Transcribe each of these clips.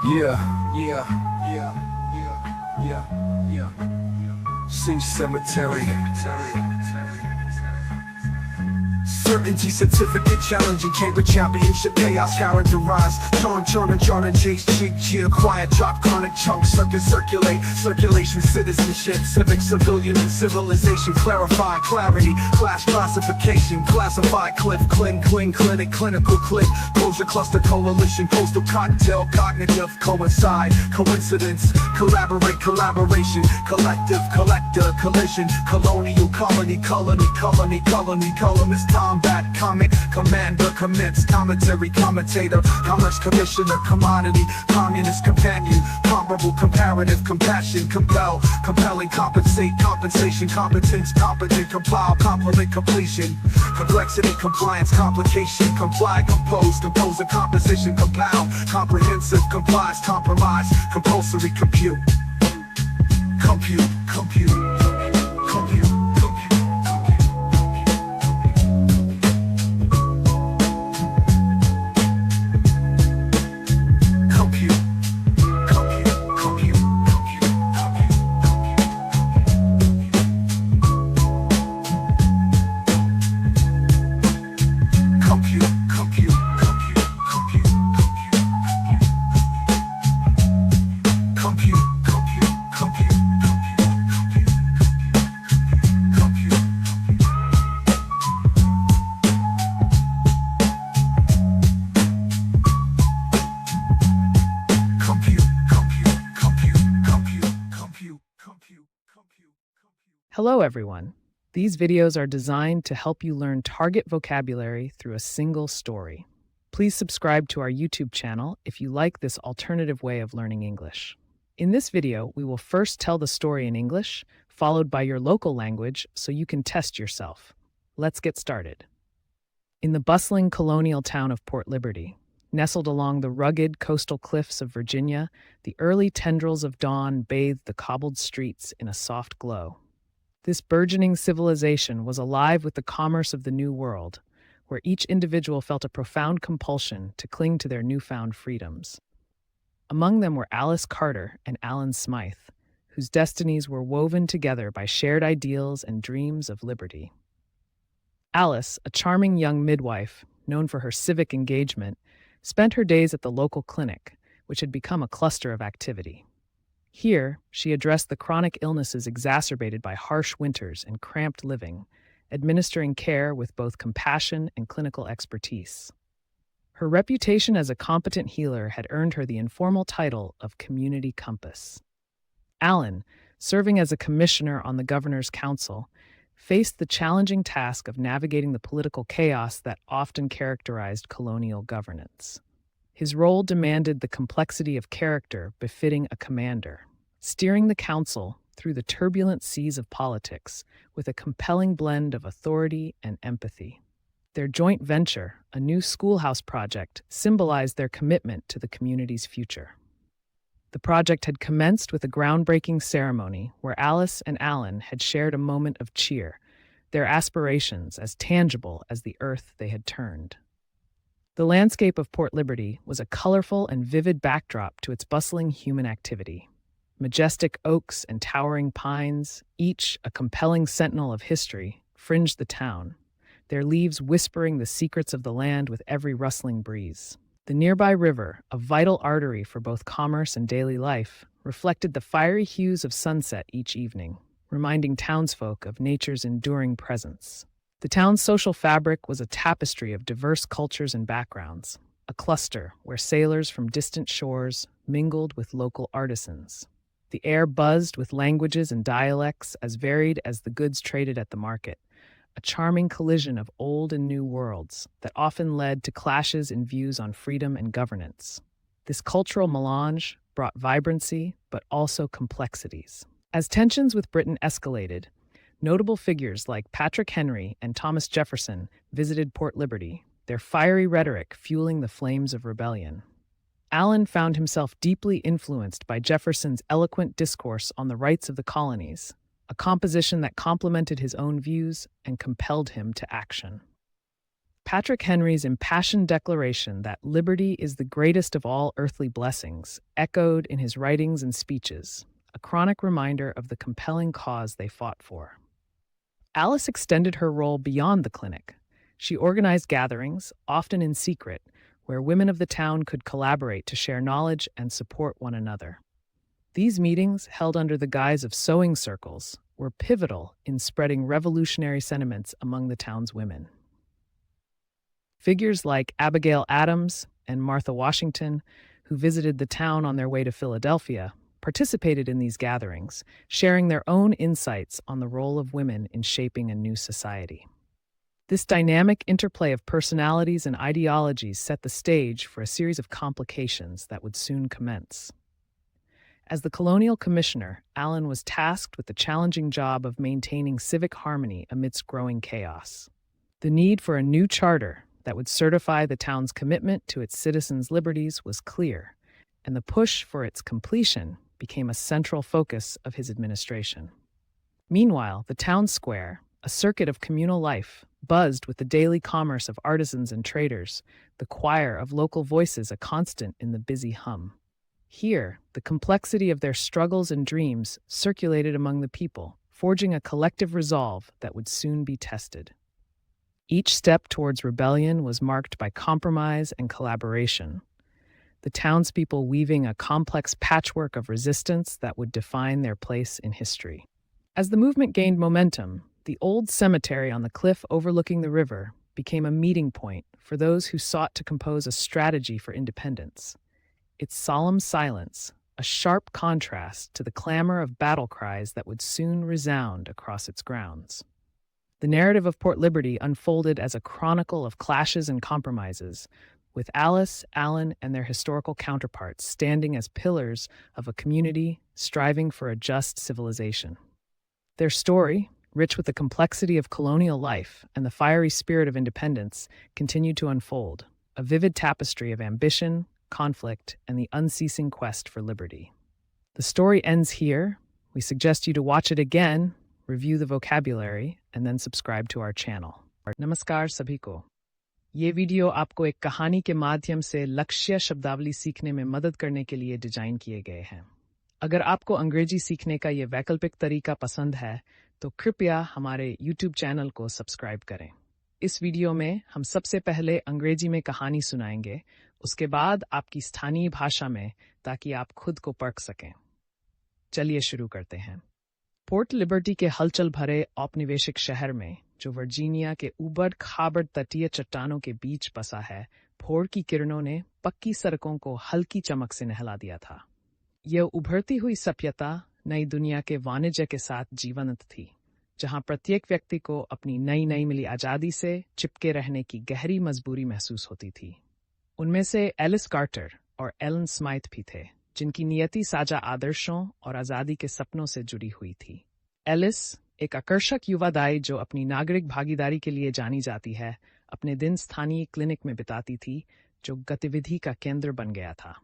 Yeah, yeah, yeah, yeah, yeah, yeah. Sing cemetery. Certainty, certificate, challenging, chamber championship, chaos, characterized. John and Jake's cheek, cheer, quiet, drop, chronic chunks, circulation, citizenship, civic, civilian, and civilization, clarify, clarity, class classification, classify, cliff, cling, clinic, clinical click, closure, cluster, coalition, coastal cocktail, cognitive, coincide, coincidence, collaborate, collaboration, collective, collector, collision, colonial, colony, columnist, combat, comic, commander, commence, commentary, commentator, commerce, commissioner, commodity, communist, companion, comparable, comparative, compassion, compel, compelling, compensate, compensation, competence, competent, compile, complement, completion, complexity, compliance, complication, comply, composer, composition, compound, comprehensive, complies, compromise, compulsory, compute, compute, compute, compute. Hello, everyone. These videos are designed to help you learn target vocabulary through a single story. Please subscribe to our YouTube channel if you like this alternative way of learning English. In this video, we will first tell the story in English, followed by your local language so you can test yourself. Let's get started. In the bustling colonial town of Port Liberty, nestled along the rugged coastal cliffs of Virginia, the early tendrils of dawn bathed the cobbled streets in a soft glow. This burgeoning civilization was alive with the commerce of the New World, where each individual felt a profound compulsion to cling to their newfound freedoms. Among them were Alice Carter and Alan Smythe, whose destinies were woven together by shared ideals and dreams of liberty. Alice, a charming young midwife, known for her civic engagement, spent her days at the local clinic, which had become a cluster of activity. Here, she addressed the chronic illnesses exacerbated by harsh winters and cramped living, administering care with both compassion and clinical expertise. Her reputation as a competent healer had earned her the informal title of Community Compass. Alan, serving as a commissioner on the governor's council, faced the challenging task of navigating the political chaos that often characterized colonial governance. His role demanded the complexity of character befitting a commander, steering the council through the turbulent seas of politics with a compelling blend of authority and empathy. Their joint venture, a new schoolhouse project, symbolized their commitment to the community's future. The project had commenced with a groundbreaking ceremony where Alice and Alan had shared a moment of cheer, their aspirations as tangible as the earth they had turned. The landscape of Port Liberty was a colorful and vivid backdrop to its bustling human activity. Majestic oaks and towering pines, each a compelling sentinel of history, fringed the town, their leaves whispering the secrets of the land with every rustling breeze. The nearby river, a vital artery for both commerce and daily life, reflected the fiery hues of sunset each evening, reminding townsfolk of nature's enduring presence. The town's social fabric was a tapestry of diverse cultures and backgrounds, a cluster where sailors from distant shores mingled with local artisans. The air buzzed with languages and dialects as varied as the goods traded at the market, a charming collision of old and new worlds that often led to clashes in views on freedom and governance. This cultural melange brought vibrancy, but also complexities. As tensions with Britain escalated, notable figures like Patrick Henry and Thomas Jefferson visited Port Liberty, their fiery rhetoric fueling the flames of rebellion. Allen found himself deeply influenced by Jefferson's eloquent discourse on the rights of the colonies, a composition that complemented his own views and compelled him to action. Patrick Henry's impassioned declaration that liberty is the greatest of all earthly blessings echoed in his writings and speeches, a chronic reminder of the compelling cause they fought for. Alice extended her role beyond the clinic. She organized gatherings, often in secret, where women of the town could collaborate to share knowledge and support one another. These meetings, held under the guise of sewing circles, were pivotal in spreading revolutionary sentiments among the town's women. Figures like Abigail Adams and Martha Washington, who visited the town on their way to Philadelphia, participated in these gatherings, sharing their own insights on the role of women in shaping a new society. This dynamic interplay of personalities and ideologies set the stage for a series of complications that would soon commence. As the colonial commissioner, Allen was tasked with the challenging job of maintaining civic harmony amidst growing chaos. The need for a new charter that would certify the town's commitment to its citizens' liberties was clear, and the push for its completion became a central focus of his administration. Meanwhile, the town square, a circuit of communal life, buzzed with the daily commerce of artisans and traders, the choir of local voices a constant in the busy hum. Here, the complexity of their struggles and dreams circulated among the people, forging a collective resolve that would soon be tested. Each step towards rebellion was marked by compromise and collaboration, the townspeople weaving a complex patchwork of resistance that would define their place in history. As the movement gained momentum, the old cemetery on the cliff overlooking the river became a meeting point for those who sought to compose a strategy for independence. Its solemn silence, a sharp contrast to the clamor of battle cries that would soon resound across its grounds. The narrative of Port Liberty unfolded as a chronicle of clashes and compromises, with Alice, Allen, and their historical counterparts standing as pillars of a community striving for a just civilization. Their story, rich with the complexity of colonial life and the fiery spirit of independence, continued to unfold, a vivid tapestry of ambition, conflict, and the unceasing quest for liberty. The story ends here. We suggest you to watch it again, review the vocabulary, and then subscribe to our channel. नमस्कार सभी को। ये video आपको एक कहानी के माध्यम से लक्ष्य शब्दावली सीखने में मदद करने के लिए डिजाइन किए गए हैं। अगर आपको अंग्रेजी सीखने का ये वैकल्पिक तरीका पसंद है, तो कृपया हमारे YouTube चैनल को सब्सक्राइब करें। इस वीडियो में हम सबसे पहले अंग्रेजी में कहानी सुनाएंगे, उसके बाद आपकी स्थानीय भाषा में, ताकि आप खुद को परख सकें। चलिए शुरू करते हैं। पोर्ट लिबर्टी के हलचल भरे औपनिवेशिक शहर में, जो वर्जीनिया के उबड़ खाबड़ तटीय चट्टानों के बीच बसा है, भोर की किरणों ने पक्की सड़कों को हल्की चमक से नहला दिया था। यह उभरती हुई सभ्यता नई दुनिया के वाणिज्य के साथ जीवंत थी, जहां प्रत्येक व्यक्ति को अपनी नई मिली आज़ादी से चिपके रहने की गहरी मजबूरी महसूस होती थी। उनमें से एलिस कार्टर और एलन स्माइथ भी थे, जिनकी नियति साझा आदर्शों और आज़ादी के सपनों से जुड़ी हुई थी। एलिस, एक आकर्षक युवा दाई जो अपनी नागरिक भागीदारी के लिए जानी जाती है, अपने दिन स्थानीय क्लिनिक में बिताती थी, जो गतिविधि का केंद्र बन गया था।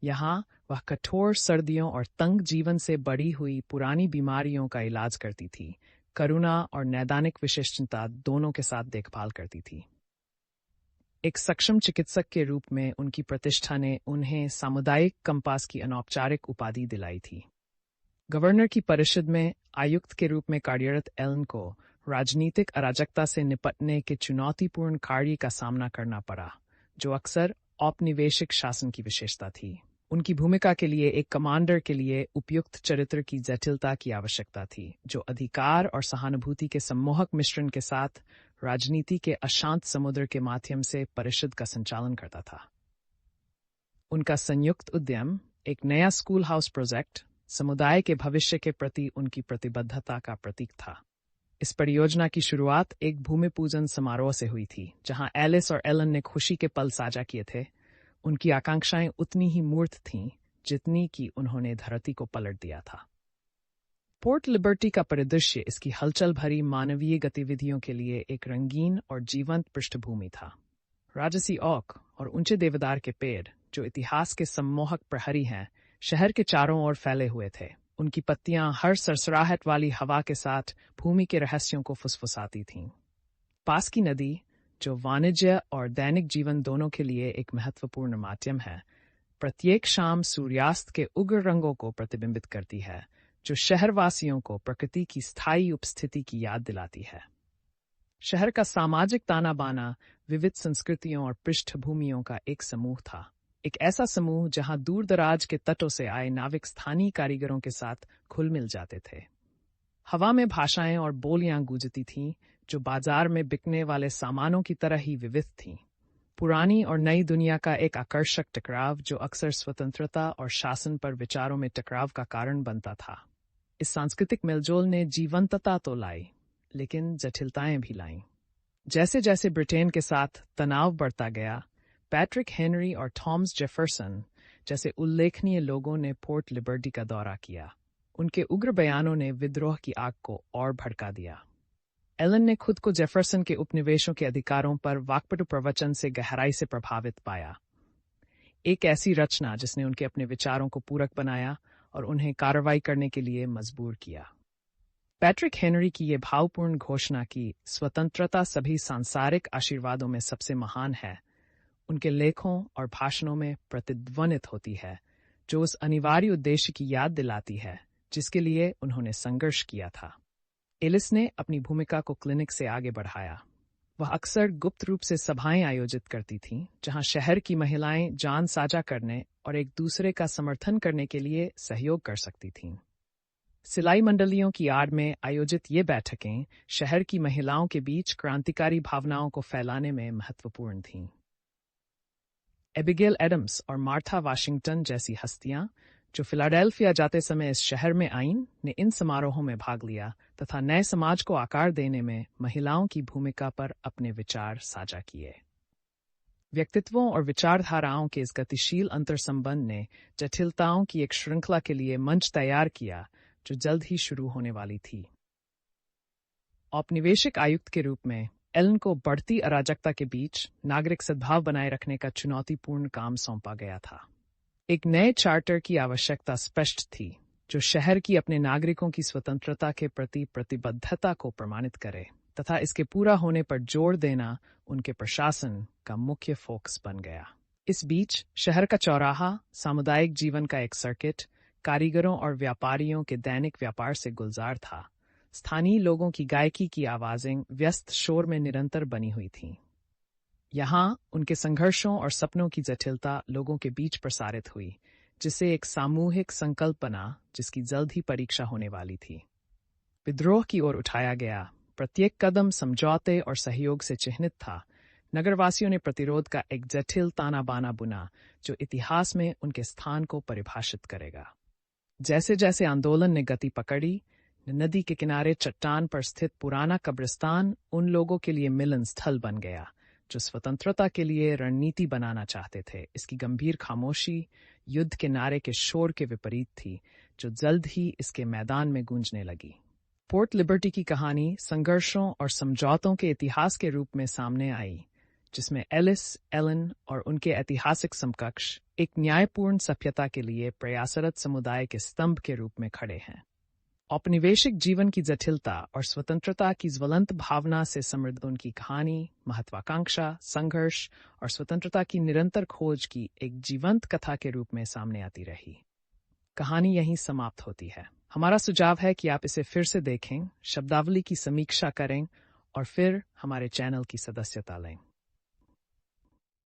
यहाँ वह कठोर सर्दियों और तंग जीवन से बढ़ी हुई पुरानी बीमारियों का इलाज करती थी, करुणा और नैदानिक विशिष्टता दोनों के साथ देखभाल करती थी। एक सक्षम चिकित्सक के रूप में उनकी प्रतिष्ठा ने उन्हें सामुदायिक कंपास की अनौपचारिक उपाधि दिलाई थी। गवर्नर की परिषद में आयुक्त के रूप में कार्यरत एलन को राजनीतिक अराजकता से निपटने के चुनौतीपूर्ण कार्य का सामना करना पड़ा, जो अक्सर औपनिवेशिक शासन की विशेषता थी। उनकी भूमिका के लिए एक कमांडर के लिए उपयुक्त चरित्र की जटिलता की आवश्यकता थी, जो अधिकार और सहानुभूति के सम्मोहक मिश्रण के साथ राजनीति के अशांत समुद्र के माध्यम से परिषद का संचालन करता था। उनका संयुक्त उद्यम, एक नया स्कूल हाउस प्रोजेक्ट, समुदाय के भविष्य के प्रति उनकी प्रतिबद्धता का प्रतीक था। इस परियोजना की शुरुआत एक भूमि पूजन समारोह से हुई थी, जहां एलिस और एलन ने खुशी के पल साझा किए थे। उनकी आकांक्षाएं उतनी ही मूर्त थीं, जितनी कि उन्होंने धरती को पलट दिया था। पोर्ट लिबर्टी का परिदृश्य इसकी हलचल भरी मानवीय गतिविधियों के लिए एक रंगीन और जीवंत पृष्ठभूमि था। राजसी ओक और ऊंचे देवदार के पेड़, जो इतिहास के सम्मोहक प्रहरी हैं, शहर के चारों ओर फैले हुए थे। उनकी पत्तियां हर सरसराहट वाली हवा के साथ भूमि के रहस्यों को फुसफुसाती थीं। पास की नदी, जो वाणिज्य और दैनिक जीवन दोनों के लिए एक महत्वपूर्ण माध्यम है, प्रत्येक शाम सूर्यास्त के उग्र रंगों को प्रतिबिंबित करती है, जो शहरवासियों को प्रकृति की स्थायी उपस्थिति की याद दिलाती है। शहर का सामाजिक ताना बाना विविध संस्कृतियों और पृष्ठभूमियों का एक समूह था, एक ऐसा समूह जहां दूर दराज के तटों से आए नाविक स्थानीय कारीगरों के साथ घुल मिल जाते थे। हवा में भाषाएं और बोलियां गूंजती थीं, जो बाजार में बिकने वाले सामानों की तरह ही विविध थीं। पुरानी और नई दुनिया का एक आकर्षक टकराव जो अक्सर स्वतंत्रता और शासन पर विचारों में टकराव का कारण बनता था। इस सांस्कृतिक मेलजोल ने जीवंतता तो लाई, लेकिन जटिलताएं भी लाईं। जैसे जैसे ब्रिटेन के साथ तनाव बढ़ता गया, पैट्रिक हेनरी और थॉमस जेफरसन जैसे उल्लेखनीय लोगों ने पोर्ट लिबर्टी का दौरा किया। उनके उग्र बयानों ने विद्रोह की आग को और भड़का दिया। एलन ने खुद को जेफरसन के उपनिवेशों के अधिकारों पर वाक्पटु प्रवचन से गहराई से प्रभावित पाया, एक ऐसी रचना जिसने उनके अपने विचारों को पूरक बनाया और उन्हें कार्रवाई करने के लिए मजबूर किया। पैट्रिक हेनरी की ये भावपूर्ण घोषणा कि स्वतंत्रता सभी सांसारिक आशीर्वादों में सबसे महान है, उनके लेखों और भाषणों में प्रतिध्वनित होती है, जो उस अनिवार्य उद्देश्य की याद दिलाती है जिसके लिए उन्होंने संघर्ष किया था। एलिस ने अपनी भूमिका को क्लिनिक से आगे बढ़ाया। वह अक्सर गुप्त रूप से सभाएं आयोजित करती थीं, जहां शहर की महिलाएं जान साझा करने और एक दूसरे का समर्थन करने के लिए सहयोग कर सकती थीं। सिलाई मंडलियों की आड़ में आयोजित ये बैठकें शहर की महिलाओं के बीच क्रांतिकारी भावनाओं को फैलाने में महत्वपूर्ण थीं। एबिगेल एडम्स और मार्था वाशिंगटन जैसी हस्तियां, जो फिलाडेल्फिया जाते समय इस शहर में आईं, ने इन समारोहों में भाग लिया तथा नए समाज को आकार देने में महिलाओं की भूमिका पर अपने विचार साझा किए। व्यक्तित्वों और विचारधाराओं के इस गतिशील अंतर्संबंध ने जटिलताओं की एक श्रृंखला के लिए मंच तैयार किया, जो जल्द ही शुरू होने वाली थी। औपनिवेशिक आयुक्त के रूप में एलन को बढ़ती अराजकता के बीच नागरिक सद्भाव बनाए रखने का चुनौतीपूर्ण काम सौंपा गया था। एक नए चार्टर की आवश्यकता स्पष्ट थी, जो शहर की अपने नागरिकों की स्वतंत्रता के प्रति प्रतिबद्धता को प्रमाणित करे तथा इसके पूरा होने पर जोर देना उनके प्रशासन का मुख्य फोकस बन गया। इस बीच शहर का चौराहा सामुदायिक जीवन का एक सर्किट, कारीगरों और व्यापारियों के दैनिक व्यापार से गुलजार था। स्थानीय लोगों की गायकी की आवाजें व्यस्त शोर में निरंतर बनी हुई थीं। यहाँ उनके संघर्षों और सपनों की जटिलता लोगों के बीच प्रसारित हुई, जिससे एक सामूहिक संकल्प बना जिसकी जल्द ही परीक्षा होने वाली थी। विद्रोह की ओर उठाया गया प्रत्येक कदम समझौते और सहयोग से चिह्नित था। नगरवासियों ने प्रतिरोध का एक जटिल ताना बाना बुना, जो इतिहास में उनके स्थान को परिभाषित करेगा। जैसे जैसे आंदोलन ने गति पकड़ी, नदी के किनारे चट्टान पर स्थित पुराना कब्रिस्तान उन लोगों के लिए मिलन स्थल बन गया जो स्वतंत्रता के लिए रणनीति बनाना चाहते थे। इसकी गंभीर खामोशी युद्ध के नारे के शोर के विपरीत थी, जो जल्द ही इसके मैदान में गूंजने लगी। पोर्ट लिबर्टी की कहानी संघर्षों और समझौतों के इतिहास के रूप में सामने आई, जिसमें एलिस, एलन और उनके ऐतिहासिक समकक्ष एक न्यायपूर्ण सभ्यता के लिए प्रयासरत समुदाय के स्तंभ के रूप में खड़े हैं। औपनिवेशिक जीवन की जटिलता और स्वतंत्रता की ज्वलंत भावना से समृद्ध उनकी कहानी महत्वाकांक्षा, संघर्ष और स्वतंत्रता की निरंतर खोज की एक जीवंत कथा के रूप में सामने आती रही। कहानी यहीं समाप्त होती है। हमारा सुझाव है कि आप इसे फिर से देखें, शब्दावली की समीक्षा करें और फिर हमारे चैनल की सदस्यता लें।